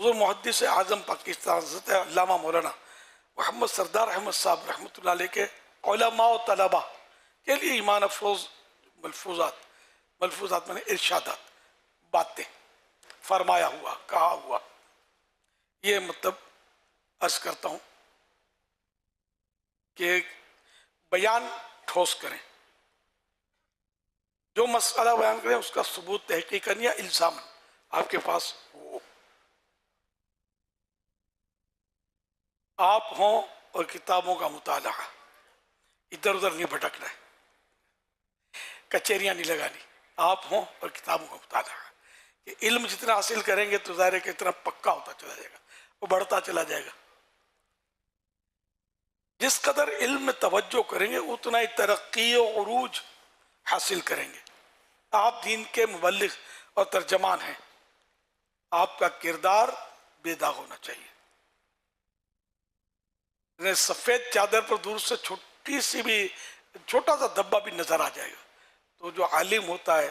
हुज़ूर मुहद्दिस आज़म पाकिस्तान हज़रत अल्लामा मौलाना मोहम्मद सरदार अहमद साहब रहमतुल्लाह अलैह के उलमा व तलबा के लिए ईमान अफरोज़ मलफूज़ात मैंने इरशादात बातें फरमाया हुआ, कहा हुआ, ये मतलब अर्ज़ करता हूँ कि बयान ठोस करें, जो मसला बयान करें उसका सबूत तहकीकन या इल्ज़ाम आपके पास हो, आप हों और किताबों का मुताला, इधर उधर नहीं भटकना है, कचहरियाँ नहीं लगानी, आप हों और किताबों का मुताला। कि इल्म जितना हासिल करेंगे तो ज़ाहिर है कि इतना पक्का होता चला जाएगा, वो बढ़ता चला जाएगा। जिस कदर इल्म में तवज्जो करेंगे उतना ही तरक्की और उरूज हासिल करेंगे। आप दीन के मुबल्लिग और तर्जमान हैं, आपका किरदार बेदाग होना चाहिए। सफ़ेद चादर पर दूर से छोटी सी भी छोटा सा धब्बा भी नजर आ जाएगा तो जो आलिम होता है,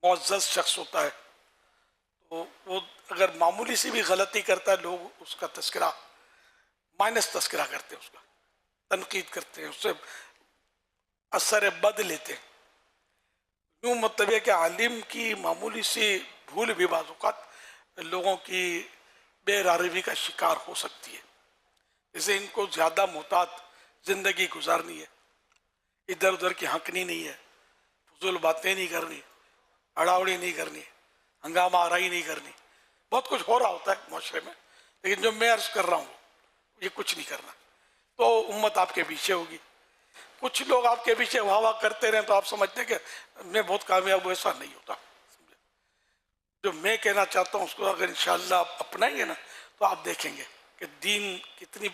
मुअज़्ज़ज़ शख्स होता है, तो वो अगर मामूली सी भी गलती करता है लोग उसका तस्करा माइनस तस्करा करते हैं, उसका तनकीद करते हैं, उससे असर बद लेते हैं। यूँ मतलब है कि आलिम की मामूली सी भूल भी बाज़ औक़ात लोगों की बेरारवी का शिकार हो सकती है। जैसे इनको ज़्यादा मुहतात ज़िंदगी गुजारनी है, इधर उधर की हंकनी नहीं है, फजूल बातें नहीं करनी, अड़ावड़ी नहीं करनी, हंगामा आराई नहीं करनी। बहुत कुछ हो रहा होता है माशरे में, लेकिन जो मैं अर्ज़ कर रहा हूँ ये कुछ नहीं करना, तो उम्मत आपके पीछे होगी। कुछ लोग आपके पीछे वाह वाह करते रहें तो आप समझते हैं कि मैं बहुत कामयाब हूँ, ऐसा नहीं होता। जो मैं कहना चाहता हूँ उसको अगर इंशाअल्लाह आप अपनाएंगे ना तो आप देखेंगे कि दीन कितनी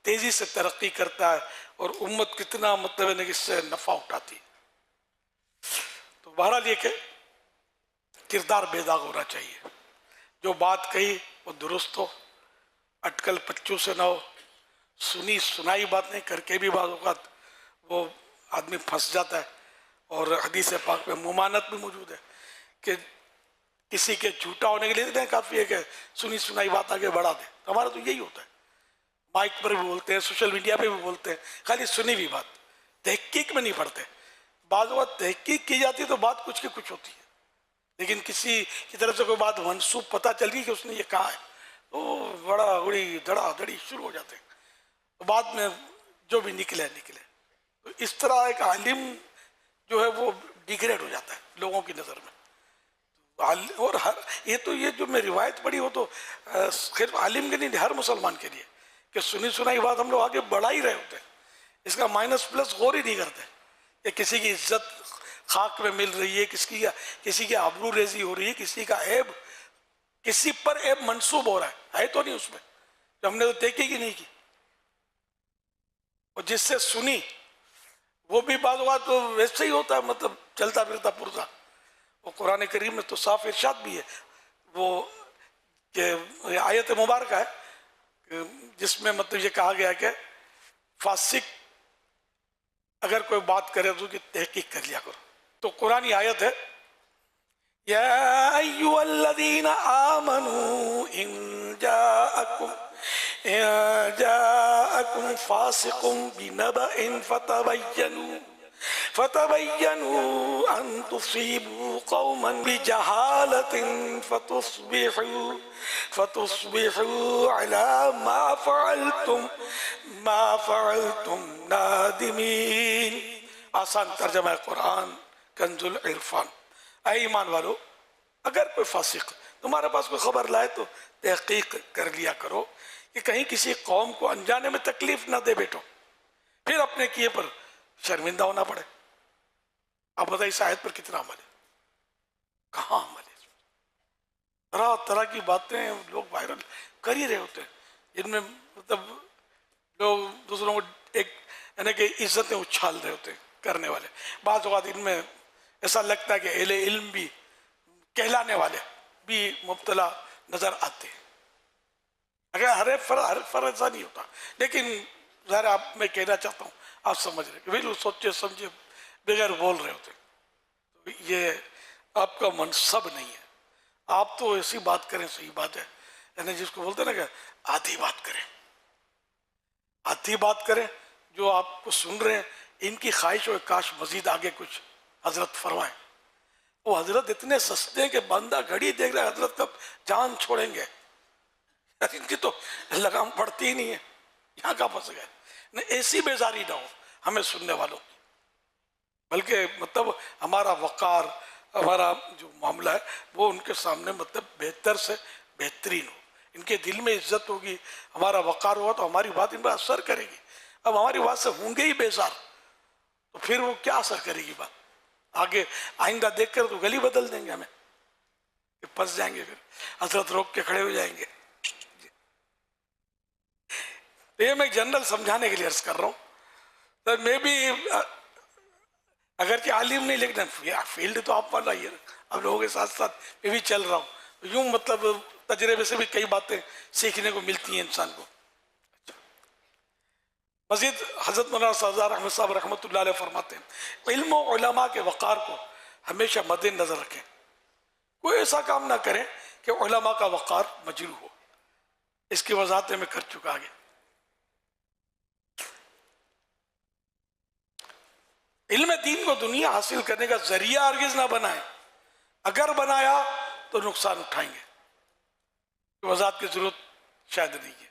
तेज़ी से तरक्की करता है और उम्मत कितना मतलब है इससे नफ़ा उठाती है। तो बहरहाल ये कि किरदार बेदाग होना चाहिए, जो बात कही वो दुरुस्त हो, अटकल पच्चू से ना हो, सुनी सुनाई बात नहीं करके भी बात औक़ात वो आदमी फंस जाता है। और हदीस पाक में मुमानत भी मौजूद है कि किसी के झूठा होने के लिए काफ़ी है कि सुनी सुनाई बात आगे बढ़ा दे। तो हमारा तो यही होता है, माइक पर भी बोलते हैं, सोशल मीडिया पे भी बोलते हैं, खाली सुनी हुई बात, तहकीक में नहीं पढ़ते। बात तहकीक की जाती है तो बात कुछ की कुछ होती है, लेकिन किसी की तरफ से कोई बात मनसूब पता चल गई कि उसने ये कहा है तो बड़ा उड़ी धड़ाधड़ी शुरू हो जाते हैं, तो बाद में जो भी निकले निकले। तो इस तरह एक आलिम जो है वो डिग्रेड हो जाता है लोगों की नज़र में। और ये जो मैं रिवायत पढ़ी हो तो सिर्फ आलिम के नहीं, हर मुसलमान के लिए कि सुनी सुनाई बात हम लोग आगे बढ़ा ही रहे होते हैं, इसका माइनस प्लस गौर ही नहीं करते कि किसी की इज्जत खाक में मिल रही है, किसी की आबरू रेजी हो रही है, किसी का ऐब किसी पर ऐब मंसूब हो रहा है तो नहीं उसमें, जो हमने तो देखी ही नहीं की। और जिससे सुनी वो भी बात तो वैसे ही होता है, मतलब चलता फिरता पुरजा। वो कुरान करीम में तो साफ इरशाद भी है वो कि आयत मुबारक है जिसमें मतलब ये कहा गया कि फासिक अगर कोई बात करे तो उसकी तहकीक कर लिया करो। तो कुरानी आयत है, या अय्युहल्लज़ीना आमनू इन जाअकुम फासिकुम बिनबइन फतबय्यनु अन तुसीबू कौमन बिजहालतिन फतुस्बिहू अला मा फअलतुम नादिमीन। आसान तर्जमा है कुरान कंजुल इरफान। ऐ ईमान वालो, अगर कोई फासिक तुम्हारे पास कोई खबर लाए तो तहकीक कर लिया करो कि कहीं किसी कौम को अनजाने में तकलीफ ना दे बैठो, फिर अपने किए पर शर्मिंदा होना पड़े। आप बताइए इस आयत पर कितना अमल है, कहाँ अमल है? तरह तरह की बातें लोग वायरल कर ही रहे होते हैं, जिनमें मतलब लोग दूसरों को एक यानी कि इज्जतें उछाल रहे होते हैं करने वाले। बाज़ औक़ात इनमें ऐसा लगता है कि अहले इल्म भी कहलाने वाले भी मुब्तला नज़र आते हैं। अगर हर फर्ज ऐसा नहीं होता, लेकिन ज़रा आप मैं कहना चाहता हूँ आप समझ रहे, बिल्कुल सोचे समझे बगैर बोल रहे होते। तो ये आपका मनसब नहीं है, आप तो ऐसी बात करें, सही बात है, यानी जिसको बोलते हैं ना कि आधी बात करें, आधी बात करें। जो आपको सुन रहे हैं इनकी ख्वाहिश हो काश मजीद आगे कुछ हजरत फरमाए। वो हजरत इतने सस्ते हैं कि बंदा घड़ी देख रहा है हजरत कब जान छोड़ेंगे, इनकी तो लगाम पड़ती ही नहीं है। यहाँ का फंस गए न, ऐसी बेजारी ना हो हमें सुनने वालों की, बल्कि मतलब हमारा वकार, हमारा जो मामला है वो उनके सामने मतलब बेहतर से बेहतरीन हो, इनके दिल में इज्जत होगी, हमारा वकार होगा तो हमारी बात इन पर असर करेगी। अब हमारी बात से होंगे ही बेजार तो फिर वो क्या असर करेगी बात, आगे आइंदा देखकर तो गली बदल देंगे हमें, फंस जाएंगे, फिर हजरत रोक के खड़े हो जाएंगे। तो ये मैं जनरल समझाने के लिए अर्ज कर रहा हूँ। तो मैं भी अगर कि आलिम नहीं, लेकिन फील्ड तो आप वाला ही है, अब लोगों के साथ साथ मैं भी चल रहा हूँ, यूं मतलब तजर्बे से भी कई बातें सीखने को मिलती हैं इंसान को। मजीद हजरत मौलाना सरदार अहमद साहब रहमतुल्लाह अलैह फरमाते हैं इल्म और उलमा के वक़ार को हमेशा मद्देनजर रखें, कोई ऐसा काम ना करें कि उलमा का वक़ार मजरूह हो। इसकी वजाहत मैं कर चुका आगे। इल्म दीन को दुनिया हासिल करने का जरिया हरगिज ना बनाए, अगर बनाया तो नुकसान उठाएंगे। वजाहत की जरूरत शायद नहीं है।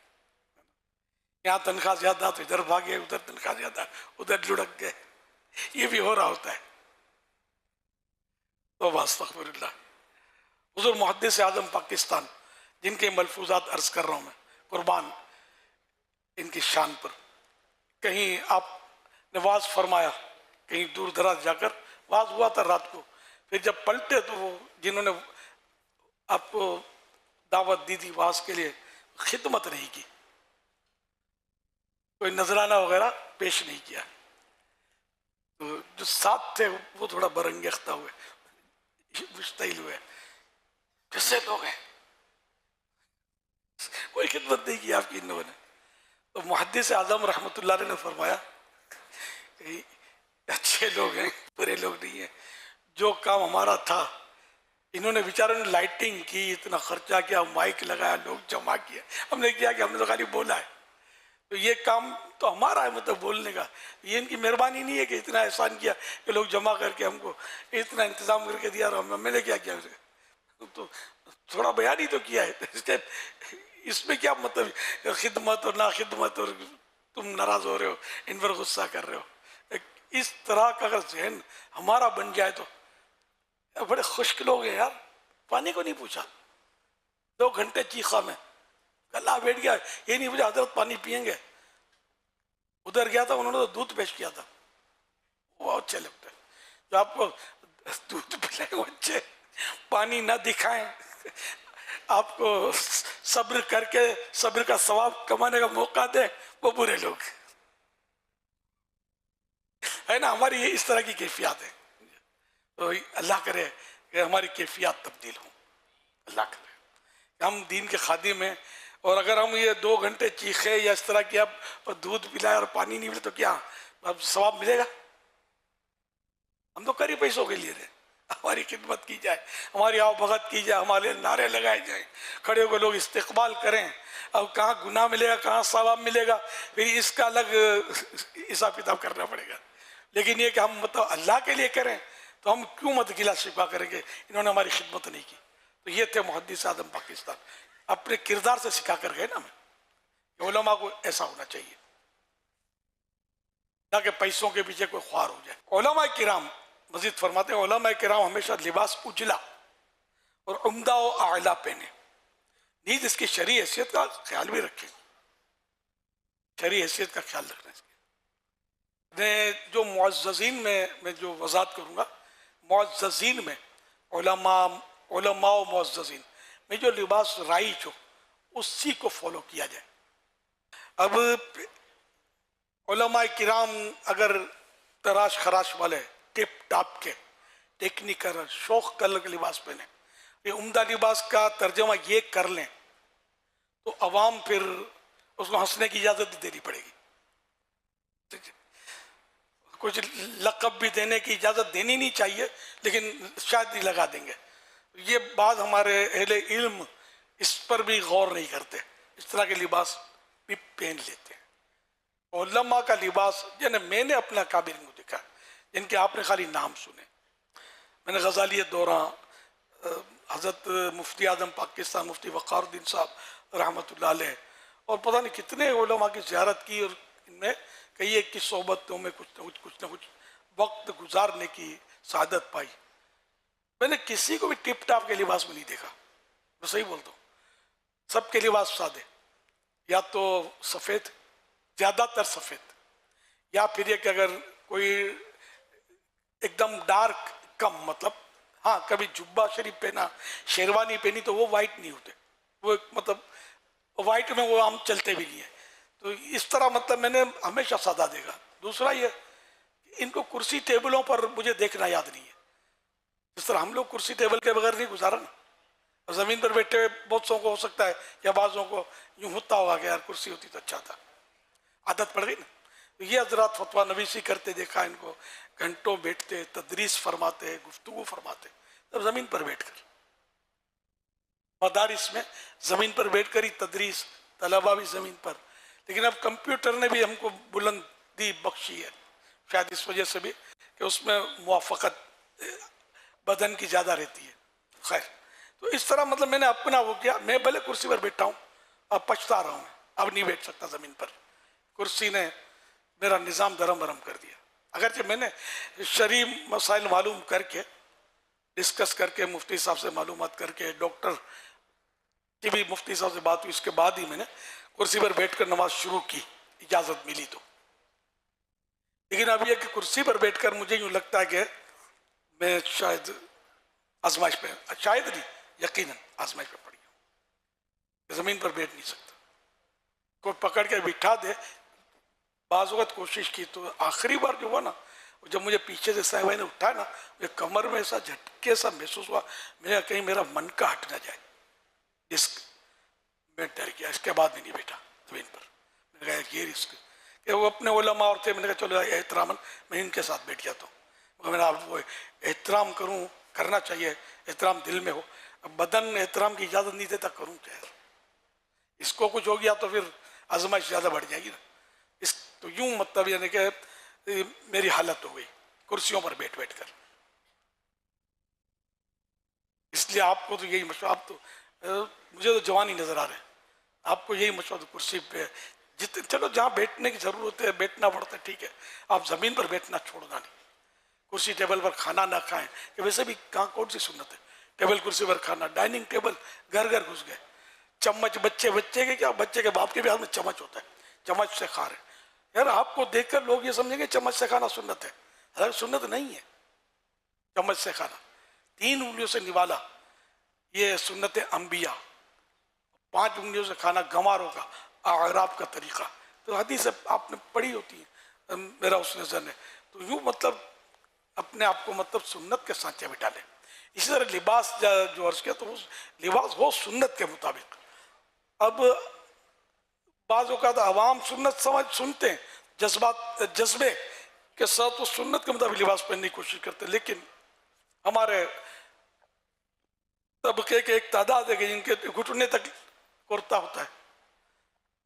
यहाँ तनख्वाह ज्यादा तो इधर भागे, उधर तनख्वाह ज्यादा उधर लुढ़क गए, ये भी हो रहा होता है। तो अस्तग़फिरुल्लाह। हुज़ूर मुहद्दिस आज़म पाकिस्तान जिनके मलफूजात अर्ज कर रहा हूँ मैं, कुर्बान इनकी शान पर। कहीं आपने वाज फरमाया, कहीं दूर दराज जाकर वाज हुआ था रात को, फिर जब पलटे तो वो जिन्होंने आपको दावत दी थी वाज के लिए खिदमत नहीं की, कोई नजराना वगैरह पेश नहीं किया, तो जो साथ थे वो थोड़ा बरंगेख्ता हुए, मुश्तइल हुए, कैसे लोग हैं, कोई खिदमत नहीं की आपकी इन लोगों ने। तो मुहद्दिस आज़म रहमतुल्लाह अलैह ने फरमाया अच्छे लोग हैं, बुरे लोग नहीं हैं, जो काम हमारा था इन्होंने बेचारों ने लाइटिंग की, इतना खर्चा किया, माइक लगाया, लोग जमा किया, हमने किया कि हमने तो खाली बोला है, तो ये काम तो हमारा है, मतलब बोलने का, ये इनकी मेहरबानी नहीं है कि इतना एहसान किया कि लोग जमा करके हमको इतना इंतजाम करके दिया और मैंने क्या किया, तो थोड़ा बयान ही तो किया है, इसमें क्या मतलब खिदमत और ना खिदमत और तुम नाराज हो रहे हो, इन पर गुस्सा कर रहे हो। इस तरह का अगर जहन हमारा बन जाए तो बड़े खुश्क लोग हैं यार, पानी को नहीं पूछा, 2 घंटे चीखा में, गला बैठ गया, ये नहीं पूछा हजरत पानी पियेंगे। उधर गया था, उन्होंने तो दूध पेश किया था, वो अच्छे लगते हैं, जो आपको दूध पिलाए वो अच्छे, पानी ना दिखाएं, आपको सब्र करके सब्र का सवाब कमाने का मौका दे, वो बुरे लोग है ना। हमारी ये इस तरह की कैफियत है, तो अल्लाह करे कि हमारी कैफियत तब्दील हो, अल्लाह करे हम दीन के खादिम हैं। और अगर हम ये 2 घंटे चीखे या इस तरह की अब दूध पिलाए और पानी नहीं मिले तो क्या अब सवाब मिलेगा? हम तो करी पैसों के लिए रहे, हमारी खिदमत की जाए, हमारी आवभगत की जाए, हमारे नारे लगाए जाए, खड़े होकर लोग इस्तेकबाल करें। अब कहाँ गुनाह मिलेगा, कहाँ सवाब मिलेगा, फिर इसका अलग हिसाब किताब करना पड़ेगा। लेकिन ये कि हम मतलब अल्लाह के लिए करें तो हम क्यों मत गिला शिकवा करेंगे, इन्होंने हमारी खिदमत नहीं की। तो ये थे मुहद्दिस आज़म पाकिस्तान, अपने किरदार से सिखा कर गए ना हमें, उलमा को ऐसा होना चाहिए ताकि पैसों के पीछे कोई ख्वार हो जाए। उलमा किराम मजीद फरमाते हैं, उलमा किराम हमेशा लिबास उजला और उम्दा व आला पहने, नीज इसकी शरई हैसियत का ख्याल भी रखें, शरई हैसियत का ख्याल रखना चाहिए। जो मुअज़्ज़ज़ीन में मैं जो वज़ात करूँगा, मुअज़्ज़ज़ीन में उलमा व मुअज़्ज़ज़ीन में जो लिबास राइज हो उसी को फॉलो किया जाए। अब उलमा किराम अगर तराश खराश वाले टिप टाप के टेक्निकल शौक कलर के लिबास पहने, ये उम्दा लिबास का तर्जमा ये कर लें तो अवाम फिर उसको हंसने की इजाज़त देनी पड़ेगी, कुछ लक़ब भी देने की इजाज़त देनी नहीं चाहिए, लेकिन शायद ही लगा देंगे। ये बात हमारे अहले इल्म इस पर भी गौर नहीं करते, इस तरह के लिबास भी पहन लेते हैं। उलमा का लिबास जिन्हें मैंने अपना काबिल को देखा, जिनके आपने खाली नाम सुने, मैंने गजाली दौरा, हज़रत मुफ्ती आजम पाकिस्तान मुफ्ती वक़ारुद्दीन साहब रहमतुल्लाह अलैह, और पता नहीं कितने उलमा की ज़ियारत की, और इनमें कई एक की सोबतों में कुछ न कुछ वक्त गुजारने की सादत पाई। मैंने किसी को भी टिप टाप के लिबास में नहीं देखा, मैं सही बोलता हूँ। सबके लिबास सादे, या तो सफ़ेद, ज़्यादातर सफ़ेद, या फिर ये कि अगर कोई एकदम डार्क कम, मतलब हाँ कभी जुब्बा शरीफ पहना, शेरवानी पहनी, तो वो वाइट नहीं होते, वो मतलब वाइट में वो आम चलते भी नहीं है। तो इस तरह मतलब मैंने हमेशा सादा देखा। दूसरा ये, इनको कुर्सी टेबलों पर मुझे देखना याद नहीं है। जिस तरह हम लोग कुर्सी टेबल के बगैर नहीं गुजारा ना, और ज़मीन पर बैठे बहुत सौ को हो सकता है, या बाज़ों को यूँ होता होगा कि यार कुर्सी होती तो अच्छा था, आदत पड़ गई ना। तो ये हजरात फतवा नवीसी करते देखा इनको, घंटों बैठते, तदरीस फरमाते, गुफ्तगू फरमाते, तब ज़मीन पर बैठकर, मदारिस में ज़मीन पर बैठकर ही तदरीस, तलबा भी ज़मीन पर। लेकिन अब कंप्यूटर ने भी हमको बुलंदी बख्शी है, शायद इस वजह से भी कि उसमें मुवाफ़क़त बदन की ज़्यादा रहती है। खैर, तो इस तरह मतलब मैंने अपना वो किया। मैं भले कुर्सी पर बैठा हूँ, अब पछता रहा हूँ, अब नहीं बैठ सकता ज़मीन पर। कुर्सी ने मेरा निज़ाम दरम बरम कर दिया। अगरचे मैंने शरीय मसाइल मालूम करके, डिस्कस करके, मुफ्ती साहब से मालूमात करके, डॉक्टर की भी मुफ्ती साहब से बात हुई, इसके बाद ही मैंने कुर्सी पर बैठकर नमाज शुरू की, इजाज़त मिली तो। लेकिन अब यह कि कुर्सी पर बैठकर मुझे यूँ लगता है कि मैं शायद आजमाइश पे, शायद नहीं यकीनन आजमाइश पे पड़ी हूँ, ज़मीन पर बैठ नहीं सकता। कोई पकड़ के बिठा दे, बाज़ वक़्त कोशिश की, तो आखिरी बार जो हुआ ना, जब मुझे पीछे से साहिबा ने उठाया ना, मुझे कमर में ऐसा झटके सा महसूस हुआ, मेरा कहीं मेरा मन का हट ना जाए, रिस्क। मैं डर गया, इसके बाद भी नहीं बैठा ज़मीन पर। मैंने कहा ये रिस्क कि वो अपने उलमा और थे, मैंने कहा चलो एहतरामन मैं इनके साथ बैठ जाता हूँ, मगर मैंने आप वो एहतराम करूँ, करना चाहिए, एहतराम दिल में हो। अब बदन एहतराम की इजाज़त नहीं देता, करूँ क्या? इसको कुछ हो गया तो फिर आजमाइश ज़्यादा बढ़ जाएगी ना। इस तो यूँ मतलब यानी कि मेरी हालत हो गई कुर्सियों पर बैठ बैठ कर। इसलिए आपको तो यही मशवरा, आप तो मुझे तो जवानी नज़र आ रहे हैं, आपको यही मशवरा, कुर्सी पे जितने, चलो जहाँ बैठने की ज़रूरत है बैठना पड़ता है, ठीक है, आप ज़मीन पर बैठना छोड़ना नहीं। कुर्सी टेबल पर खाना ना खाएं, कि वैसे भी कहाँ कौन सी सुन्नत है टेबल कुर्सी पर खाना। डाइनिंग टेबल घर घर घुस गए, चम्मच बच्चे के क्या, बच्चे के बाप के भी हाथ में चम्मच होता है, चम्मच से खा रहे। यार आपको देखकर लोग ये समझेंगे चम्मच से खाना सुन्नत है, हालांकि सुन्नत नहीं है। चम्मच से खाना, 3 उंगलियों से निवाला, ये सुन्नत अंबिया। 5 उंगलियों से खाना गंवारों का, आराब का तरीका। तो हदीस आपने पढ़ी होती है, मेरा उस नज़र ने। तो यूँ मतलब अपने आप को मतलब सुन्नत के सांचे में डाले। इसी तरह लिबास जो अर्ज किया, तो उस लिबास हो सुन्नत के मुताबिक। अब बाज़ों का तो अवाम सुन्नत समझ सुनते हैं, जज्बे के साथ वो सुन्नत के मुताबिक लिबास पहनने की कोशिश करते हैं। लेकिन हमारे तबके के एक तादाद है कि जिनके घुटने तक कुर्ता होता है।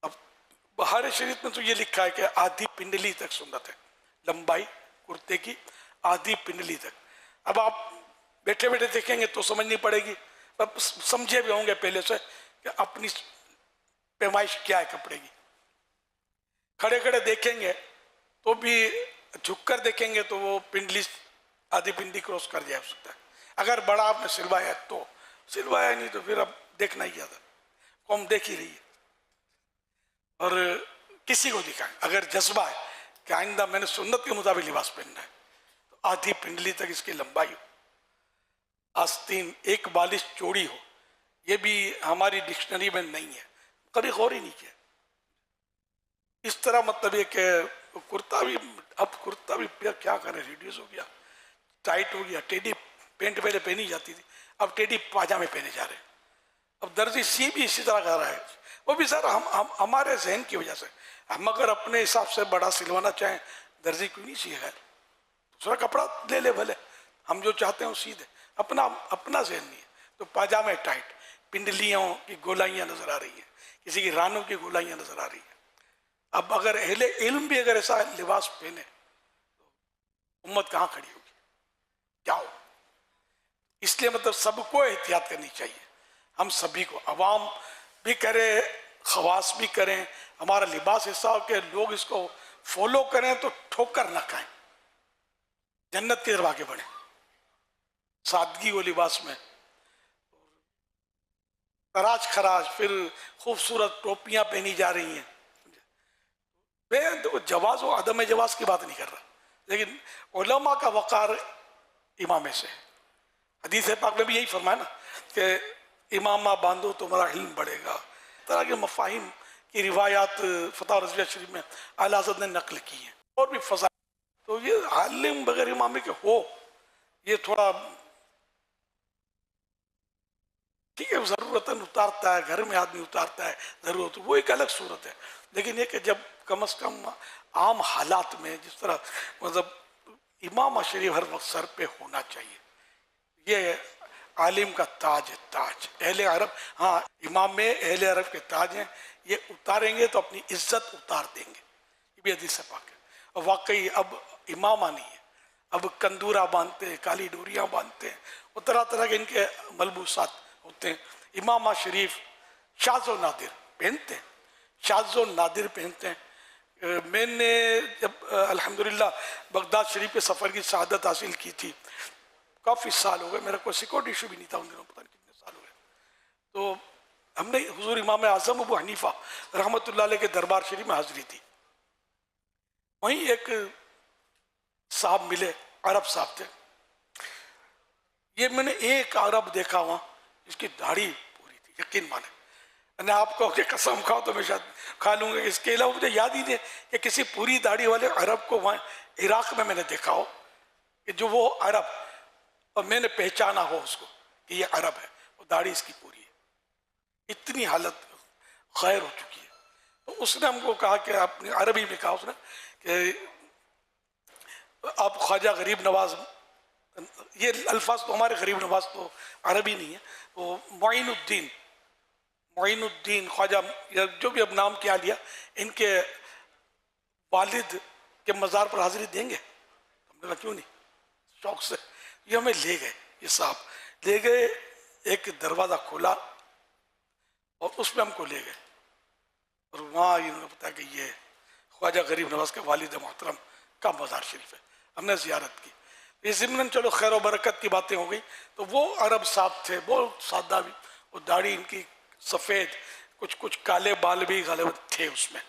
अब बहार शरीफ में तो ये लिखा है कि आधी पिंडली तक सुन्नत है, लंबाई कुर्ते की आधी पिंडली तक। अब आप बैठे बैठे देखेंगे तो समझनी पड़ेगी, अब समझे भी होंगे पहले से कि अपनी पैमाइश क्या है कपड़े की। खड़े खड़े देखेंगे तो भी, झुककर देखेंगे तो वो पिंडली आधी पिंडली क्रॉस कर जाए सकता है। अगर बड़ा आपने सिलवाया तो सिलवाया, नहीं तो फिर अब देखना ही ज़्यादा, कौम देख ही रही है। और किसी को दिखाएं, अगर जज्बा है कि आइंदा मैंने सुन्नत के मुताबिक लिबास पहनना है, तो आधी पिंडली तक इसकी लंबाई हो, आस्तीन एक बालिश चौड़ी हो। ये भी हमारी डिक्शनरी में नहीं है, कभी गौर ही नहीं किया। इस तरह मतलब ये कि कुर्ता भी, अब कुर्ता भी क्या करें, रिड्यूस हो गया, टाइट हो गया। टेडी पेंट पहले पहनी जाती थी, अब टेडी पाजामे पहने जा रहे हैं। अब दर्जी सी भी इसी तरह कर रहा है, वो भी सर हम हमारे जहन की वजह से। हम अगर अपने हिसाब से बड़ा सिलवाना चाहें, दर्जी क्यों नहीं सीए, दूसरा कपड़ा ले भले, हम जो चाहते हैं वो सी दे, अपना जहन नहीं है। तो पाजामे टाइट, पिंडलियों की गोलाइयाँ नजर आ रही हैं, किसी की रानों की गोलाइयाँ नजर आ रही हैं। अब अगर अहले इल्म भी अगर ऐसा लिबास पहने तो उम्मत कहाँ खड़ी होगी, क्या हो? इसलिए मतलब सबको एहतियात करनी चाहिए, हम सभी को, अवाम भी करें, खवास भी करें। हमारा लिबास ऐसा हो कि लोग इसको फॉलो करें तो ठोकर ना खाएं, जन्नत की तरफ आगे बढ़े सादगी वो लिबास में। तराज खराज फिर खूबसूरत टोपियां पहनी जा रही हैं। मैं तो जवाज और अदम जवाज की बात नहीं कर रहा, लेकिन उलमा का वक़ार इमामे से है। हदीस पाक में भी यही फरमाया ना कि इमामा बांधो तुम्हारा इल्म बढ़ेगा। तरह के मफाहिम की रिवायात फतह रज़विया शरीफ में आला हज़रत ने नकल की हैं और भी फसा। तो ये आलिम बगैर इमामे के हो, ये थोड़ा ठीक है, ज़रूरतन उतारता है, घर में आदमी उतारता है ज़रूरत, वो एक अलग सूरत है। लेकिन ये कि जब कम से कम आम हालात में जिस तरह मतलब इमाम शरीफ हर वक्त सर पे होना चाहिए, ये आलिम का ताज है, ताज अहले अरब। हाँ, इमाम में अहले अरब के ताज हैं, ये उतारेंगे तो अपनी इज्जत उतार देंगे, ये भी हदीस पाक है। और वाकई अब इमामा नहीं है, अब कंदूरा बांधते हैं, काली डोरियाँ बांधते हैं, और तरह तरह के इनके मलबूसात होते हैं। इमामा शरीफ शाज़ो नादिर पहनते हैं, शाज़ो नादिर पहनते हैं। मैंने जब अल्हम्दुलिल्लाह बगदाद शरीफ के सफ़र की शहादत हासिल की थी, काफ़ी साल हो गए, मेरा कोई सिक्योरिटी इशू भी नहीं था उन दिनों, पता नहीं कितने साल हो गए। तो हमने हुजूर इमाम आज़म अबू हनीफा रहमतुल्लाह अलैह के दरबार शरीफ में हाज़िरी थी। वहीं एक साहब मिले, अरब साहब थे। ये मैंने एक अरब देखा वहाँ, इसकी दाढ़ी पूरी थी, यकीन माने। मैंने आपको कि कसम खाओ तो मैं शायद खा लूँगा। इसके अलावा मुझे याद ही नहीं कि किसी पूरी दाढ़ी वाले अरब को वहाँ इराक़ में मैंने देखा हो कि जो वो अरब, और मैंने पहचाना हो उसको कि ये अरब है, वो दाढ़ी इसकी पूरी है। इतनी हालत खैर हो चुकी है। तो उसने हमको कहा कि आपने अरबी में कहा उसने कि आप ख्वाजा गरीब नवाज, ये अल्फाज तो हमारे गरीब नवाज तो अरबी नहीं है, वो मोइनुद्दीन ख्वाजा, जो भी अब नाम क्या लिया, इनके वालिद के मज़ार पर हाजिरी देंगे। हमने कहा क्यों नहीं, शौक से। ये हमें ले गए, ये साहब ले गए, एक दरवाज़ा खोला और उसमें हमको ले गए, और वहाँ इन्होंने बताया कि ये ख्वाजा गरीब नवाज के वालिद मोहतरम का मज़ार शरीफ है। हमने ज़ियारत की। इस ज़िम्मन चलो खैर व बरकत की बातें हो गई। तो वो अरब साहब थे, बहुत सादा भी, और दाढ़ी इनकी सफ़ेद, कुछ कुछ काले बाल भी गालिब थे उसमें,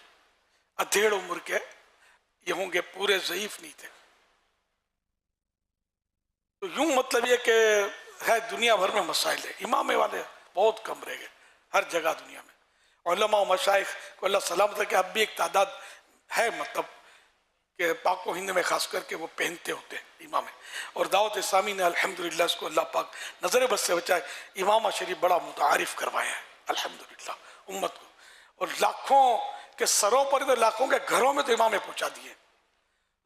अधेड़ उम्र के ये होंगे, पूरे ज़ईफ़ नहीं थे। तो यूं मतलब ये कि है दुनिया भर में मसाइल है, इमाम वाले बहुत कम रह गए हर जगह दुनिया में। उलमा और मशाइख को अल्लाह सलामत है कि अब भी एक तादाद है, मतलब कि पाक व हिंद में खास करके वो पहनते होते हैं इमाम। और दावत इस्लामी ने अल्हम्दुलिल्लाह इसको अल्लाह पाक नज़र बस से बचाए, इमाम शरीफ बड़ा मुतारिफ करवाया है अल्हम्दुलिल्लाह उम्मत को। और लाखों के सरों पर, तो लाखों के घरों में तो इमाम पहुँचा दिए।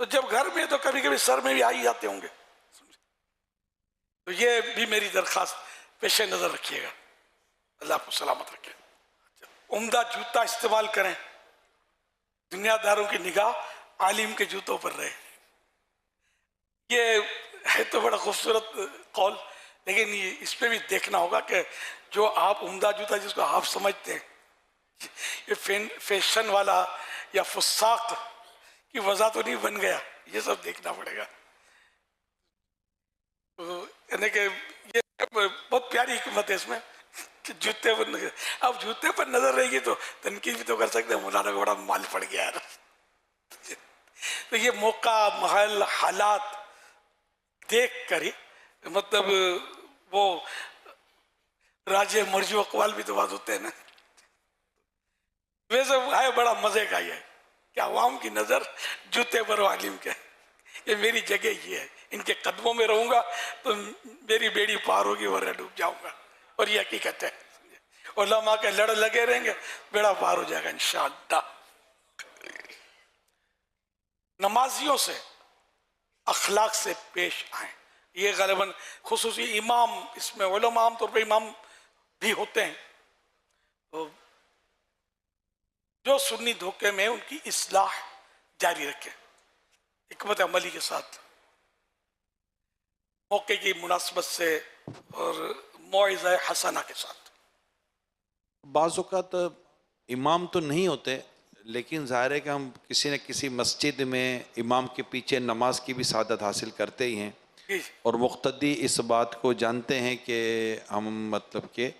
तो जब घर में तो कभी कभी सर में भी आ ही जाते होंगे। तो ये भी मेरी दरख्वास्त पेश नज़र रखिएगा, अल्लाह आपको सलामत रखे। उम्दा जूता इस्तेमाल करें, दुनियादारों की निगाह आलिम के जूतों पर रहे। ये है तो बड़ा खूबसूरत कौल, लेकिन ये इस पर भी देखना होगा कि जो आप उम्दा जूता जिसको आप समझते हैं ये फैशन वाला या फुसाक की वजह तो नहीं बन गया, ये सब देखना पड़ेगा। तो यानी कि ये बहुत प्यारी हिकमत है इसमें कि जूते पर नजर, अब जूते पर नजर रहेगी तो तनकीद भी तो कर सकते हैं, मौलाना को बड़ा माल पड़ गया यार। तो ये मौका, महल, हालात देख कर ही, मतलब वो राजे मर्जी अकवाल भी तो बात होते हैं ना। वैसे है बड़ा मजे का ये कि अवाम की नजर जूते पर आलिम के, ये मेरी जगह ये है, इनके कदमों में रहूंगा तो मेरी बेड़ी पार होगी वरना डूब जाऊंगा। और ये हकीकत है, उलमा के लड़ लगे रहेंगे, बेड़ा पार हो जाएगा इंशाअल्लाह। नमाजियों से अखलाक से पेश आए, ये गलबन खुसूसी इमाम, इसमें उलमा आम तौर पर इमाम भी होते हैं, तो जो सुन्नी धोखे में उनकी इस्लाह जारी रखें हिकमत अमली के साथ, मौके की मुनासबत से और मौइज़ा हसना के साथ। बाज़ औक़ात इमाम तो नहीं होते, लेकिन ज़ाहिर है कि हम किसी न किसी मस्जिद में इमाम के पीछे नमाज की भी सआदत हासिल करते ही हैं, जी और मुक़्तदी इस बात को जानते हैं कि हम मतलब कि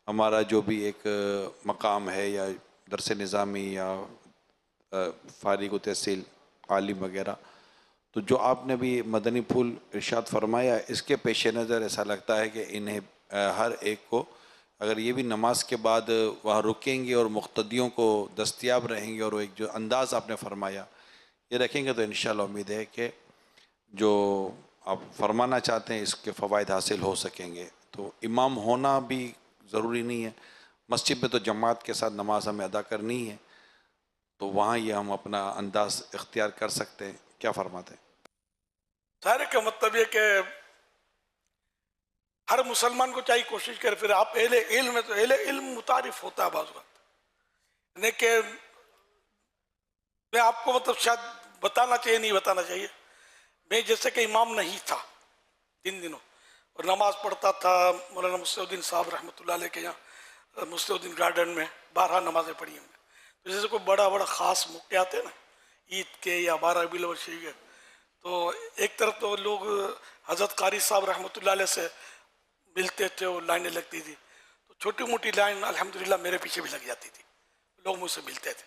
हमारा जो भी एक मकाम है या दरस निज़ामी या फ़ारिग़ तहसील आलिम वग़ैरह, तो जो आपने भी मदनी फूल इरशाद फरमाया, इसके पेश नज़र ऐसा लगता है कि इन्हें हर एक को अगर ये भी नमाज के बाद वहाँ रुकेंगे और मुक़्तदियों को दस्तयाब रहेंगे और एक जो अंदाज़ आपने फरमाया ये रखेंगे, तो इंशाअल्लाह उम्मीद है कि जो आप फरमाना चाहते हैं इसके फ़वाइद हासिल हो सकेंगे। तो इमाम होना भी ज़रूरी नहीं है, मस्जिद में तो जमात के साथ नमाज हमें अदा करनी है, तो वहाँ ये हम अपना अंदाज़ इख्तियार कर सकते हैं। क्या फरमाते हैं? सारे का मतलब ये कि हर मुसलमान को चाहिए कोशिश करे, फिर आप अहले इल्म में, तो अहले इल्म मुतारिफ होता है बाज़ वक़्त, लेकिन मैं आपको मतलब शायद बताना चाहिए, नहीं बताना चाहिए, मैं जैसे कि इमाम नहीं था जिन दिनों और नमाज पढ़ता था मौलाना मुस्लिउद्दीन साहब रहमतुल्लाह अलैह के यहाँ मुस्लिउद्दीन गार्डन में 12 नमाज़ें पढ़ी हमने। तो जैसे कोई बड़ा बड़ा ख़ास मौके आते हैं ना, ईद के या 12 रबीउल अव्वल शरीफ के, तो एक तरफ तो लोग हज़रत कारी साहब रहमतुल्लाह अलैह से मिलते थे और लाइनें लगती थी, तो छोटी मोटी लाइन अल्हम्दुलिल्लाह मेरे पीछे भी लग जाती थी, लोग मुझसे मिलते थे,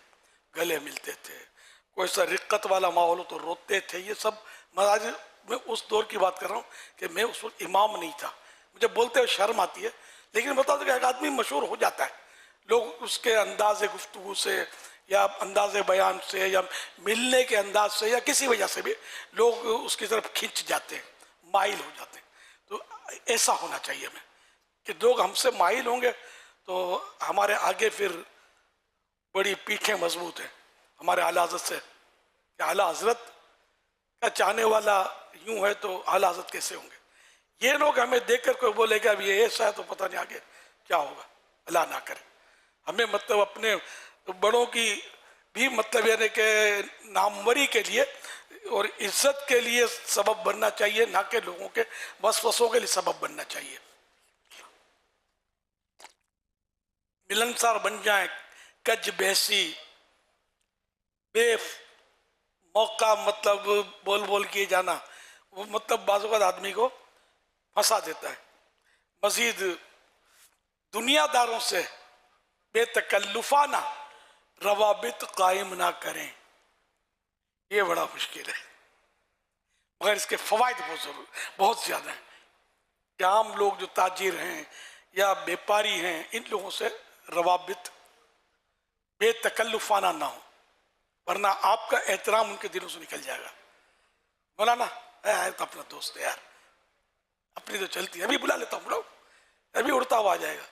गले मिलते थे, कोई सा रिक्कत वाला माहौल हो तो रोते थे। ये सब आज मैं उस दौर की बात कर रहा हूँ कि मैं उस वक्त इमाम नहीं था, मुझे बोलते हुए शर्म आती है, लेकिन बता दो कि एक आदमी मशहूर हो जाता है, लोग उसके अंदाज गुफ्तगू से या अंदाज बयान से या मिलने के अंदाज से या किसी वजह से भी लोग उसकी तरफ खींच जाते हैं, माइल हो जाते हैं। तो ऐसा होना चाहिए हमें कि लोग हमसे माइल होंगे तो हमारे आगे फिर बड़ी पीठें मजबूत हैं हमारे आला हज़रत से, कि आला हज़रत का चाहने वाला यूं है तो आला हज़रत कैसे होंगे। ये लोग हमें देखकर कोई बोलेगा अब ये ऐसा है तो पता नहीं आगे क्या होगा, अल्लाह ना करे। हमें मतलब अपने बड़ों की भी मतलब यानी कि नामवरी के लिए और इज्जत के लिए सबब बनना चाहिए, ना कि लोगों के वसवसों के लिए सबब बनना चाहिए। मिलनसार बन जाए, कज बहसी बेफ मौका मतलब बोल बोल किए जाना, वो मतलब बाज़ औक़ात आदमी को फंसा देता है। मजीद दुनियादारों से बेतकल्लुफाना रवाबित कायम ना करें, ये बड़ा मुश्किल है, मगर इसके फ़वाइद बहुत ज़्यादा हैं कि आम लोग जो ताजिर हैं या व्यापारी हैं, इन लोगों से रवाबित बेतकल्लुफाना ना हो, वरना आपका एहतराम उनके दिलों से निकल जाएगा। मौलाना यार तो अपना दोस्त है यार, अपनी तो चलती है, अभी बुला लेता हूँ, अभी उड़ता हुआ आ जाएगा।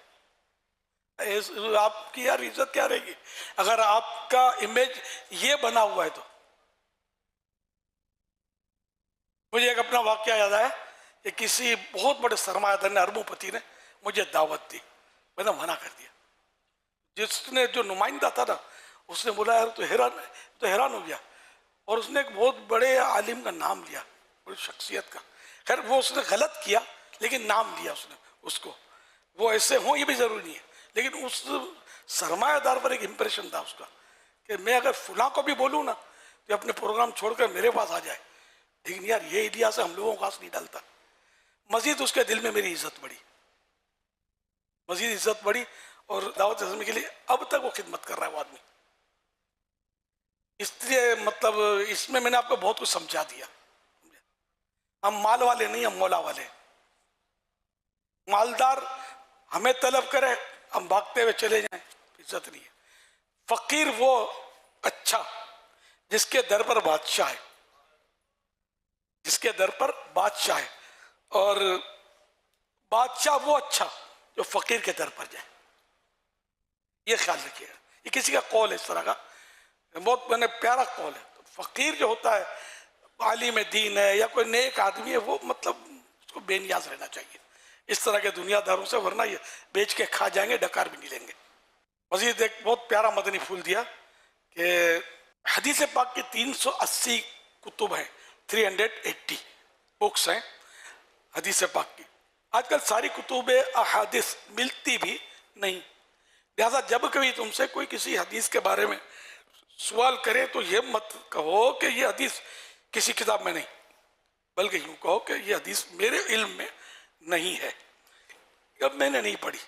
आपकी यार इज्जत क्या रहेगी अगर आपका इमेज ये बना हुआ है। तो मुझे एक अपना वाकया याद आया कि किसी बहुत बड़े सरमायादार ने, अरबोपति ने मुझे दावत दी, मैंने मना कर दिया। जिसने जो नुमाइंदा था ना, उसने बोला यार तो हैरान हो गया, और उसने एक बहुत बड़े आलिम का नाम लिया, बड़ी शख्सियत का। खैर वो उसने गलत किया, लेकिन नाम लिया उसने उसको। वो ऐसे हों ये भी जरूरी नहीं है, लेकिन उस सरमायादार पर एक इम्प्रेशन था उसका कि मैं अगर फुला को भी बोलूँ ना तो अपने प्रोग्राम छोड़कर मेरे पास आ जाए, लेकिन यार ये एरिया से हम लोगों का नहीं डालता। मजीद उसके दिल में मेरी इज्जत बढ़ी, मजीद इज्जत बढ़ी, और दावत इस्लामी के लिए अब तक वो खिदमत कर रहा है वो आदमी। इसलिए मतलब इसमें मैंने आपको बहुत कुछ समझा दिया। हम माल वाले नहीं, हम मौला वाले। मालदार हमें तलब करे, हम भागते हुए चले जाएं, इज्जत नहीं है। फकीर वो अच्छा जिसके दर पर बादशाह है, जिसके दर पर बादशाह है, और बादशाह वो अच्छा जो फकीर के दर पर जाए। ये ख्याल रखिएगा, ये किसी का कौल है इस तरह का, बहुत मैंने प्यारा कौल है। तो फकीर जो होता है, आलिम दीन है या कोई नेक आदमी है, वो मतलब उसको बेनियाज रहना चाहिए, इस तरह के दुनियादारों से, वरना ये बेच के खा जाएंगे, डकार भी नहीं लेंगे। मजीद एक बहुत प्यारा मदनी फूल दिया कि हदीस पाक की 380 कुतुब हैं, 380 बुक्स हैं हदीस पाक की। आजकल सारी कुतुब अहादीस मिलती भी नहीं, लिहाजा जब कभी तुमसे कोई किसी हदीस के बारे में सवाल करे तो ये मत कहो कि ये हदीस किसी किताब में नहीं, बल्कि यूं कहो कि ये हदीस मेरे इल्म में नहीं है, अब मैंने नहीं पढ़ी।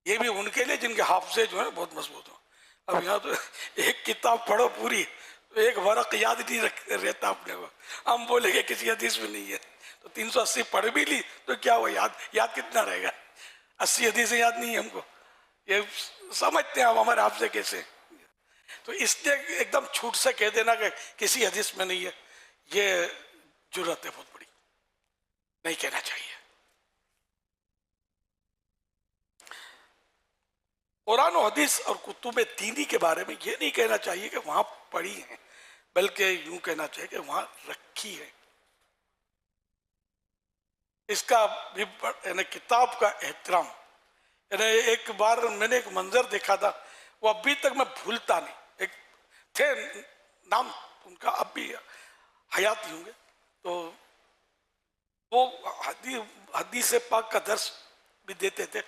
ये भी उनके लिए जिनके हाफजे जो है बहुत मजबूत हो। अब यहाँ तो एक किताब पढ़ो पूरी, तो एक वरक याद नहीं रहता अपने को, हम बोलेंगे किसी हदीस में नहीं है। तो 380 पढ़ भी ली तो क्या हुआ, याद कितना रहेगा? 80 हदीसें याद नहीं है हमको, ये समझते हैं हम हमारे आपसे कैसे। तो इसलिए एकदम छूट से कह देना कि किसी हदीस में नहीं है, ये जुर्रत है बहुत बड़ी, नहीं कहना चाहिए। कुरान और हदीस और कुतुब दीनी के बारे में ये नहीं कहना चाहिए कि वहां पढ़ी है, बल्कि यूं कहना चाहिए कि वहां रखी है। इसका भी यानी किताब का एहतराम। यानी एक बार मैंने एक मंजर देखा था, वो अभी तक मैं भूलता नहीं। एक थे, नाम उनका अब भी हयात ही होंगे, तो वो हदीस पाक का दर्स भी देते थे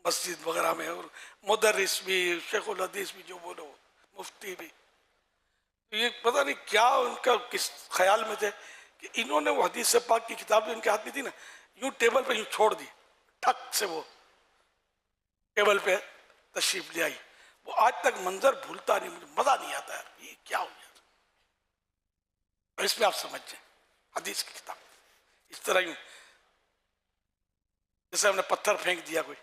मस्जिद वगैरह में, और मुदर्रिस भी, शेखुल हदीस भी जो बोलो, मुफ्ती भी। तो ये पता नहीं क्या उनका किस ख्याल में थे कि इन्होंने वो हदीस पाक की किताब जो उनके हाथ में थी ना, यूं टेबल पे यूं छोड़ दी, ठक से वो टेबल पे तशरीफ ले आई। वो आज तक मंजर भूलता नहीं, मुझे मजा नहीं आता है ये क्या हो गया। और इसमें आप समझ जाए हदीस की किताब इस तरह यूं, जैसे हमने पत्थर फेंक दिया कोई,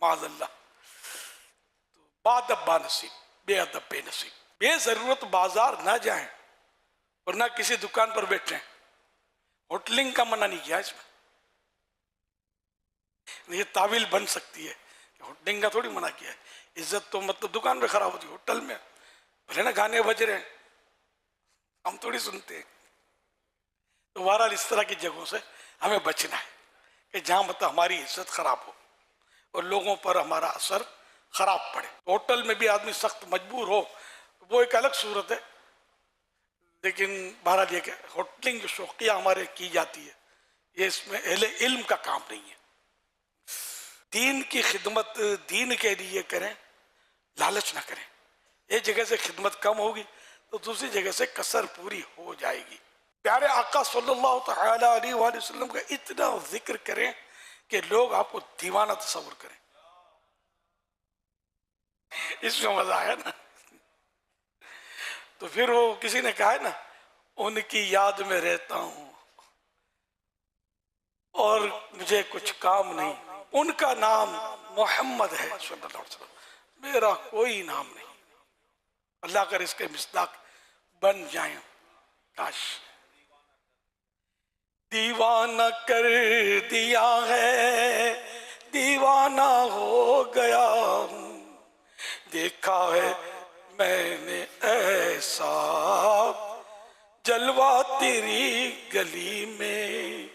माज़अल्लाह, तो बादब बानसीब, बेअदब बेनसीब, बेजरूरत बाजार ना जाएं और ना किसी दुकान पर बैठे। होटलिंग का मना नहीं किया इसमें, ये तावील बन सकती है, होटलिंग का थोड़ी मना किया है। इज्जत तो मतलब दुकान पे खराब होती है, होटल में भले ना गाने बज रहे हैं, हम थोड़ी सुनते हैं। तो बहरहाल इस तरह की जगहों से हमें बचना है कि जहां मतलब हमारी इज्जत खराब हो और लोगों पर हमारा असर खराब पड़े। होटल में भी आदमी सख्त मजबूर हो वो एक अलग सूरत है, लेकिन बहरहाल ये कि होटलिंग जो शौकिया हमारे की जाती है, ये इसमें अहले इल्म का काम नहीं है। दीन की खिदमत दीन के लिए करें, लालच ना करें। एक जगह से खिदमत कम होगी तो दूसरी जगह से कसर पूरी हो जाएगी। प्यारे आका सल्लल्लाहु तआला अलैहि वसल्लम का इतना जिक्र करें कि लोग आपको दीवाना तस्वुर करें, इसमें मजा आया ना। तो फिर वो किसी ने कहा है ना, उनकी याद में रहता हूं और मुझे कुछ काम नहीं, उनका नाम मोहम्मद है सल्लल्लाहु अलैहि वसल्लम, मेरा कोई नाम नहीं। अल्लाह कर इसके मिस्दाक बन जाए। काश दीवाना कर दिया है, दीवाना हो गया हूं, देखा है मैंने ऐसा जलवा तेरी गली में,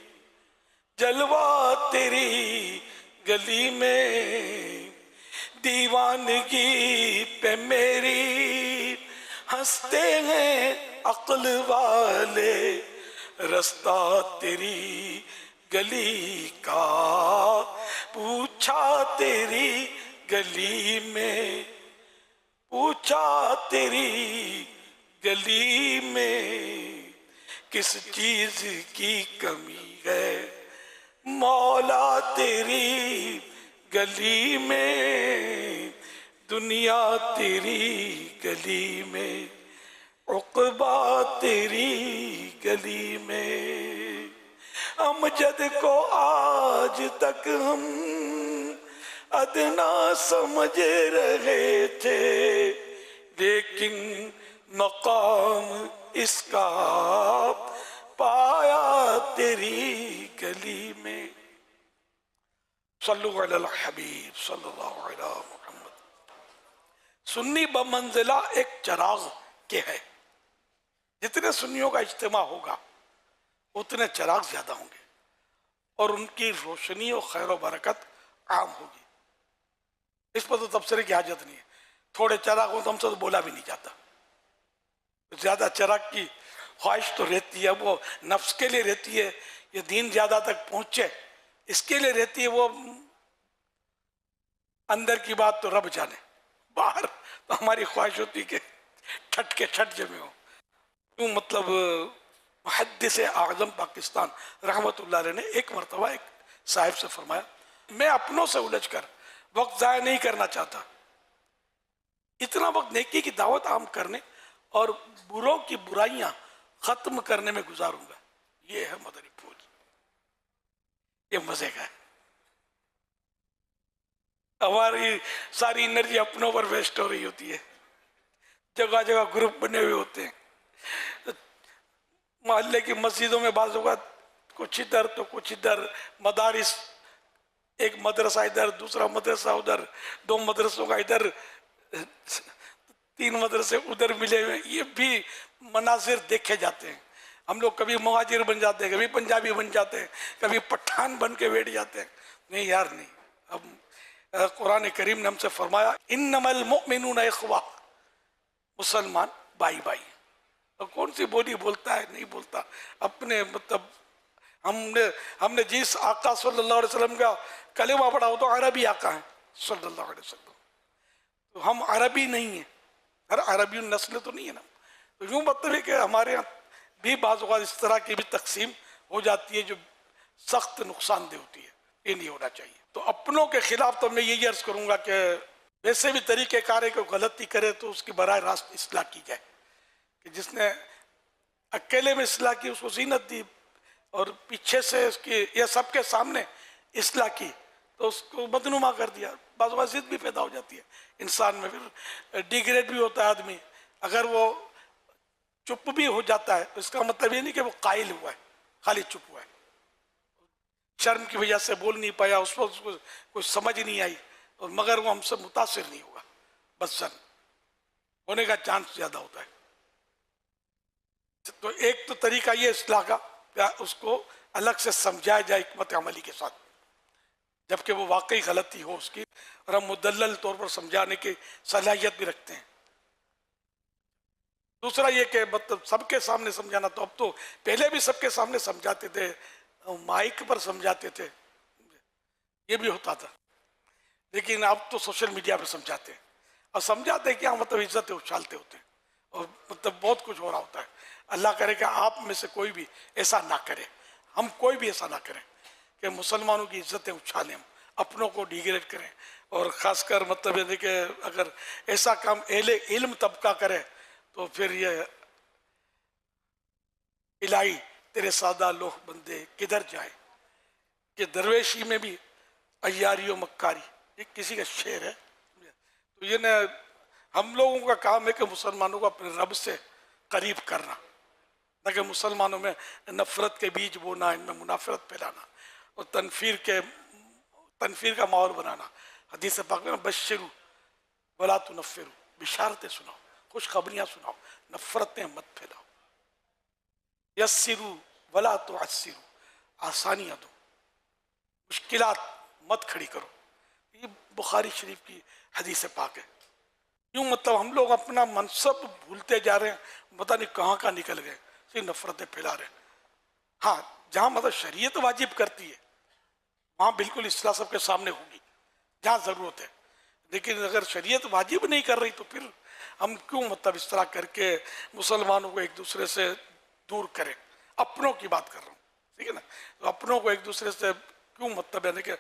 जलवा तेरी गली में, दीवानगी पे मेरी हंसते हैं अक्ल वाले, रास्ता तेरी गली का पूछा तेरी गली में, पूछा तेरी गली में किस चीज की कमी है, मौला तेरी गली में, दुनिया तेरी गली में, उक़बा तेरी गली में। अमजद को आज तक हम अदना समझ रहे थे, लेकिन मकाम इसका पाया तेरी गली में। सल्लु अलल हबीब सल्लल्लाहु अलैहि मुहम्मद। सुन्नी बमंजिला एक चराग के है, जितने सुन्नियों का इज्तिमा होगा उतने चराग ज्यादा होंगे, और उनकी रोशनी और खैर व बरकत आम होगी। इस पर तो तबसरे की हाजत नहीं है। थोड़े चराग हो तो हमसे तो बोला भी नहीं जाता। ज्यादा चराग की ख्वाहिश तो रहती है, वो नफ्स के लिए रहती है, ये दीन ज्यादा तक पहुंचे इसके लिए रहती है। वो अंदर की बात तो रब जाने, बाहर तो हमारी ख्वाहिश होती कि ठट के ठट जमे हो। यूँ मतलब मुहद्दिस आज़म पाकिस्तान रहमतुल्लाह अलैह ने एक मरतबा एक साहिब से फरमाया, मैं अपनों से उलझ कर वक्त ज़ाया नहीं करना चाहता, इतना वक्त नेकी की दावत आम करने और बुरों की बुराइयां खत्म करने में गुजारूंगा। ये है मदनी फौज, ये मजे का है। हमारी सारी एनर्जी अपनों पर वेस्ट हो रही होती है। जगह जगह ग्रुप बने हुए होते हैं, मोहल्ले की मस्जिदों में बाज़ औक़ात कुछ इधर तो कुछ इधर, मदारिस, एक मदरसा इधर दूसरा मदरसा उधर, दो मदरसों का इधर, तीन मदरसे उधर मिले हुए, ये भी मनाजिर देखे जाते हैं। हम लोग कभी मुहाजिर बन जाते हैं, कभी पंजाबी बन जाते हैं, कभी पठान बन के बैठ जाते हैं। नहीं यार नहीं। अब कुरान करीम ने हमसे फरमाया, इन्नमल मुमिनून इख्वा, मुसलमान भाई भाई। तो कौन सी बोली बोलता है नहीं बोलता, अपने मतलब हमने जिस आका सल्लल्लाहु अलैहि वसल्लम का कलेमा पढ़ा हो तो अरबी आका है सल्लल्लाहु अलैहि वसल्लम, तो हम अरबी नहीं है, हर अरबी नस्ल तो नहीं है ना। तो यूँ मतलब है कि हमारे यहाँ भी बाज़ औक़ात इस तरह की भी तकसीम हो जाती है जो सख्त नुकसानदेह होती है। ये नहीं होना चाहिए। तो अपनों के खिलाफ तो मैं यही अर्ज करूँगा कि वैसे भी तरीक़ेकार है कि गलती करे तो उसकी बराह रास्त इस्लाह की जाए, कि जिसने अकेले में इस्लाह की उसको ज़ीनत दी और पीछे से उसकी या सबके सामने इस्लाह की तो उसको बदनुमा कर दिया। बाज़ औक़ात ज़िद भी पैदा हो जाती है इंसान में, फिर डिग्रेड भी होता है आदमी। अगर वो चुप भी हो जाता है तो इसका मतलब ये नहीं कि वो कायल हुआ है, खाली चुप हुआ है, शर्म की वजह से बोल नहीं पाया, उस वक्त उसको कुछ समझ नहीं आई, और मगर वो हमसे मुतासिर नहीं होगा, बदसन होने का चांस ज़्यादा होता है। तो एक तो तरीका ये इस्लाह का, क्या उसको अलग से समझाया जाए हिकमत अमली के साथ, जबकि वो वाकई गलती हो उसकी, और हम मुदल्लल तौर पर समझाने की सलाहियत भी रखते हैं। दूसरा ये कि मतलब सबके सामने समझाना, तो अब तो पहले भी सबके सामने समझाते थे, माइक पर समझाते थे, ये भी होता था, लेकिन अब तो सोशल मीडिया पर समझाते हैं। और समझाते क्या मतलब इज्जत उछालते होते हैं, और मतलब बहुत कुछ हो रहा होता है। अल्लाह करे कि आप में से कोई भी ऐसा ना करे, हम कोई भी ऐसा ना करें कि मुसलमानों की इज्जतें उछालें, हम अपनों को डिग्रेड करें। और ख़ासकर मतलब ये कि अगर ऐसा काम अहले इल्म तबका करे तो फिर ये इलाही तेरे सादा लोह बंदे किधर जाए, कि दरवेशी में भी अय्यारी व मक्कारी, ये किसी का शेर है। तो ये न हम लोगों का काम है कि मुसलमानों को अपने रब से करीब करना, न कि मुसलमानों में नफ़रत के बीज बोना, इनमें मुनाफरत फैलाना और तनफीर का माहौल बनाना। हदीस पाक में बशरू वला तुनफ़िरू, बिशारतें सुनाओ, खुशखबरियाँ सुनाओ, नफ़रतें मत फैलाओ। यस्सिरू वला तुअस्सिरू, आसानियाँ दो, मुश्किलात मत खड़ी करो। ये बुखारी शरीफ की हदीस पाक है। यूँ मतलब हम लोग अपना मनसब भूलते जा रहे हैं, पता नहीं कहाँ का निकल गए, सिर्फ नफ़रतें फैला रहे हैं। हाँ, जहाँ मतलब शरीयत वाजिब करती है वहाँ बिल्कुल इस्लाह सबके सामने होगी जहाँ ज़रूरत है, लेकिन अगर शरीयत वाजिब नहीं कर रही तो फिर हम क्यों मतलब इस तरह करके मुसलमानों को एक दूसरे से दूर करें। अपनों की बात कर रहा हूँ, ठीक है ना। तो अपनों को एक दूसरे से क्यों मतलब यानी कि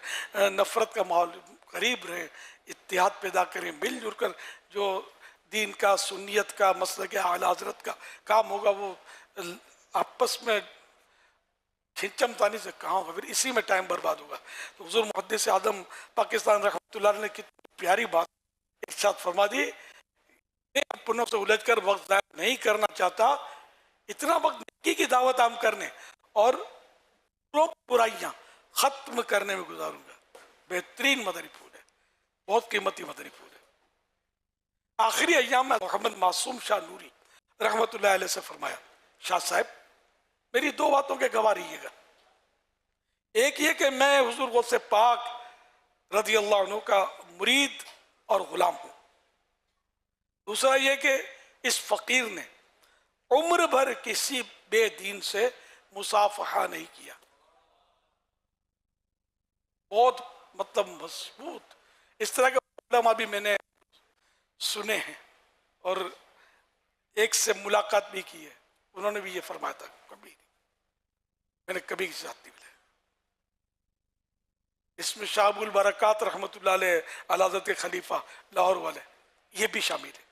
नफ़रत का माहौल, करीब रहें, इत्तेहाद पैदा करें, मिलजुल कर जो दीन का सुन्नियत का मसलक आला हज़रत का काम होगा वो आपस में खिंचमतानी से कहाँ होगा, फिर इसी में टाइम बर्बाद होगा। तो हुज़ूर मुहद्दिस आज़म पाकिस्तान रहमतुल्लाह अलैह ने कितनी प्यारी बात इरशाद फरमा दी, अपनों से उलझ कर वक्त ज़ाया नहीं करना चाहता, इतना वक्त नेकी की दावत आम करने और बुराइयां खत्म करने में गुजारूंगा। बेहतरीन मदनी फूल है, बहुत कीमती मदनी फूल है। आखिरी अय्याम में मोहम्मद मासूम शाह नूरी रहमतुल्लाह अलैह से फरमाया, शाह साहब मेरी दो बातों के गवाह रहिएगा। एक ये कि मैं हुजूर गौस पाक रज़ी अल्लाह अन्हु का मुरीद और गुलाम हूँ। दूसरा ये कि इस फकीर ने उम्र भर किसी बेदीन से मुसाफहा नहीं किया। बहुत मतलब मजबूत इस तरह के उलमा भी मैंने सुने हैं और एक से मुलाकात भी की है, उन्होंने भी ये फरमाया था कभी नहीं, मैंने कभी किसी साथ नहीं मिला। इसमें शाहुल बरक़ात रहमतुल्लाह अलैह आला हज़रत के खलीफा लाहौर वाले ये भी शामिल है।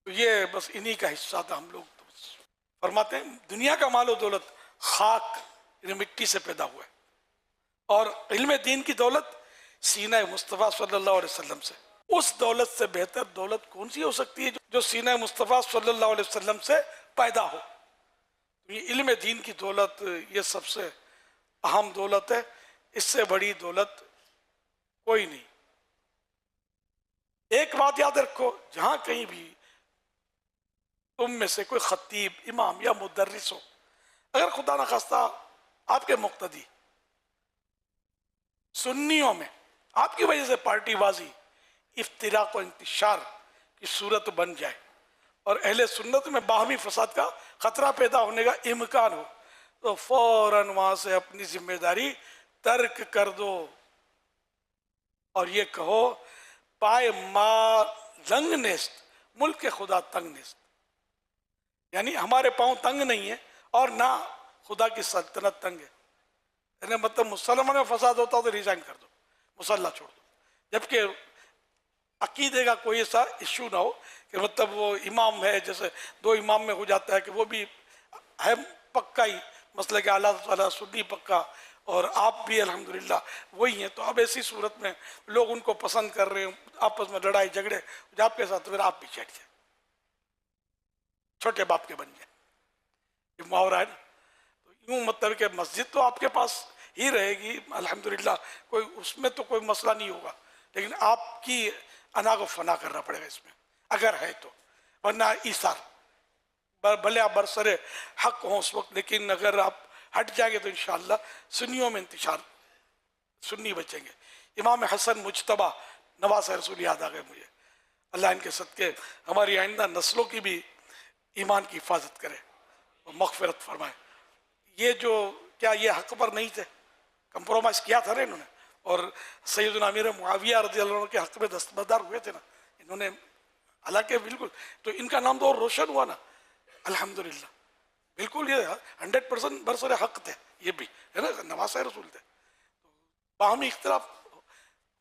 तो ये बस इन्हीं का हिस्सा था। हम लोग तो फरमाते हैं दुनिया का मालो दौलत खाक यानी मिट्टी से पैदा हुआ है और इल्म दीन की दौलत सीना मुस्तफ़ा सल्लल्लाहु अलैहि वसल्लम से। उस दौलत से बेहतर दौलत कौन सी हो सकती है जो सीना मुस्तफ़ा सल्लल्लाहु अलैहि वसल्लम से पैदा हो। तो ये इल्म दीन की दौलत ये सबसे अहम दौलत है, इससे बड़ी दौलत कोई नहीं। एक बात याद रखो, जहां कहीं भी तुम में से कोई खतीब, इमाम या मुदर्रिस हो, अगर खुदा न खास्ता आपके मुक्तदी सुन्नियों में आपकी वजह से पार्टीबाजी, इफ्तिराक और इंतिशार की सूरत बन जाए और अहले सुन्नत में बाहमी फसाद का खतरा पैदा होने का इम्कान हो, तो फौरन वहां से अपनी जिम्मेदारी तर्क कर दो और ये कहो पाए माँ रंग नेस्त मुल्क के खुदा तंग नेस्त। यानी हमारे पांव तंग नहीं है और ना खुदा की सल्तनत तंग है। यानी मतलब मुसलमान में फसाद होता तो रिजाइन कर दो, मुसल्ला छोड़ दो। जबकि अकीदे का कोई ऐसा इशू ना हो कि मतलब वो इमाम है, जैसे दो इमाम में हो जाता है कि वो भी है पक्का ही मसले के आला ताला सुन्नी पक्का और आप भी अल्हम्दुलिल्लाह वही हैं, तो अब ऐसी सूरत में लोग उनको पसंद कर रहे हैं, आपस में लड़ाई झगड़े आपके साथ, फिर आप भी चढ़ जाए, छोटे बाप के बन जाए, ये मुहावरा है ना। तो यूं मतलब कि मस्जिद तो आपके पास ही रहेगी अल्हम्दुलिल्लाह, कोई उसमें तो कोई मसला नहीं होगा, लेकिन आपकी अना को फना करना पड़ेगा इसमें अगर है तो, वरना ईसार भले आप बरसरे हक हो उस वक्त, लेकिन अगर आप हट जाएंगे तो इंशाअल्लाह सुन्नियों में इंतशार, सुन्नी बचेंगे। इमाम हसन मुजतबा नवाज रसूल याद आ गए मुझे, अल्लाह इनके सदके हमारी आइंदा नस्लों की भी ईमान की हिफाजत करे और मगफिरत फरमाए। ये जो क्या ये हक पर नहीं थे, कंप्रोमाइज़ किया था ना इन्होंने, और सैयदना अमीर मुआविया रज़ियल्लाहु अन्हु के हक में दस्तबरदार हुए थे ना इन्होंने, हालांकि बिल्कुल, तो इनका नाम तो और रोशन हुआ ना अल्हम्दुलिल्लाह। बिल्कुल ये 100% बरसरे हक थे, ये भी है ना, नवासे रसूल थे। बाहमी इख्तिलाफ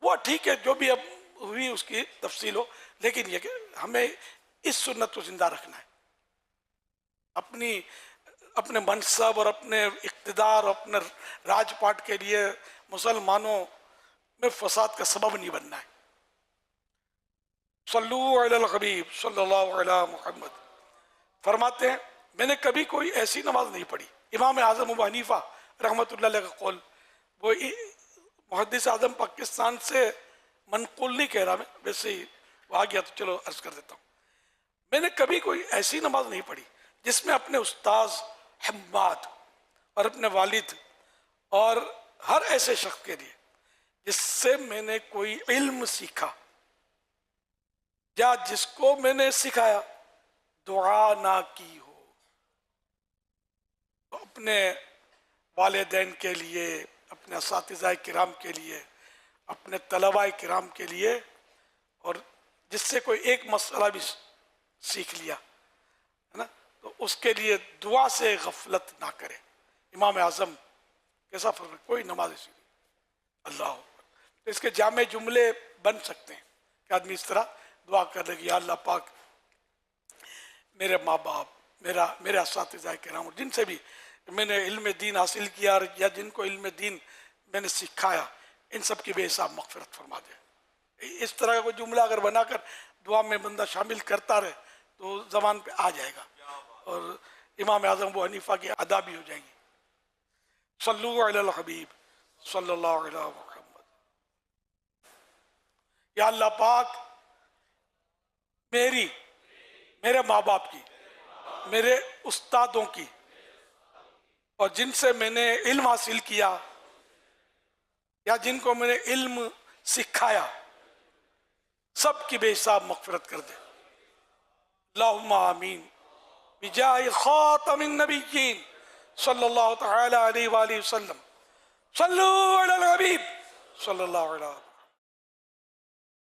वो ठीक है, जो भी अब हुई उसकी तफसील हो, लेकिन ये कि हमें इस सुन्नत को जिंदा रखना है, अपने मनसब और अपने इख्तिदार और अपने राजपाट के लिए मुसलमानों में फसाद का सबब नहीं बनना है। सल्लू अलल हबीब सल्लल्लाहु अलैहि मुहम्मद फरमाते हैं मैंने कभी कोई ऐसी नमाज नहीं पढ़ी। इमाम आज़म अबू हनीफा रहमतुल्लाह अलैह का कौल, वो मुहद्दिस आज़म पाकिस्तान से मनकुल नहीं कह रहा मैं, वैसे ही वो आ गया तो चलो अर्ज कर देता हूँ। मैंने कभी कोई ऐसी नमाज नहीं पढ़ी जिसमें अपने उस्ताद हम्माद और अपने वालिद और हर ऐसे शख्स के लिए जिससे मैंने कोई इल्म सीखा या जिसको मैंने सिखाया दुआ ना की हो। तो अपने वालिदैन के लिए, अपने असातिज़ाए किराम के लिए, अपने तलबाए किराम के लिए, और जिससे कोई एक मसला भी सीख लिया है ना, तो उसके लिए दुआ से गफलत ना करे। इमाम आज़म कैसा फर्क, कोई नमाज ऐसी नहीं, अल्लाह। तो इसके जामे जुमले बन सकते हैं कि आदमी इस तरह दुआ कर ले कि या अल्लाह पाक मेरे माँ बाप, मेरे असातिज़ाए किराम और जिनसे भी मैंने इल्म दीन हासिल किया या जिनको इल्म दीन मैंने सिखाया, इन सब की बेहिसाब मग़फ़िरत फरमा दे। इस तरह का कोई जुमला अगर बनाकर दुआ में बंदा शामिल करता रहे तो ज़बान पे आ जाएगा और इमाम आज़म अबू हनीफा की अदा भी हो जाएंगी। सल्लु अलल हबीब सल्लल्लाहु अलैहि मुहम्मद। या अल्लाह पाक मेरे माँ बाप की, मेरे उस्तादों की और जिनसे मैंने इल्म हासिल किया या जिनको मैंने इल्म सिखाया, सबकी बेहिसाब मग़फ़िरत कर दे। अल्लाहुम्मा आमीन बिजाहि खातमिन नबिय्यीन सल्लल्लाहु तआला अलैहि वसल्लम। सल्लू अलल हबीब सल्लल्लाहु अलैहि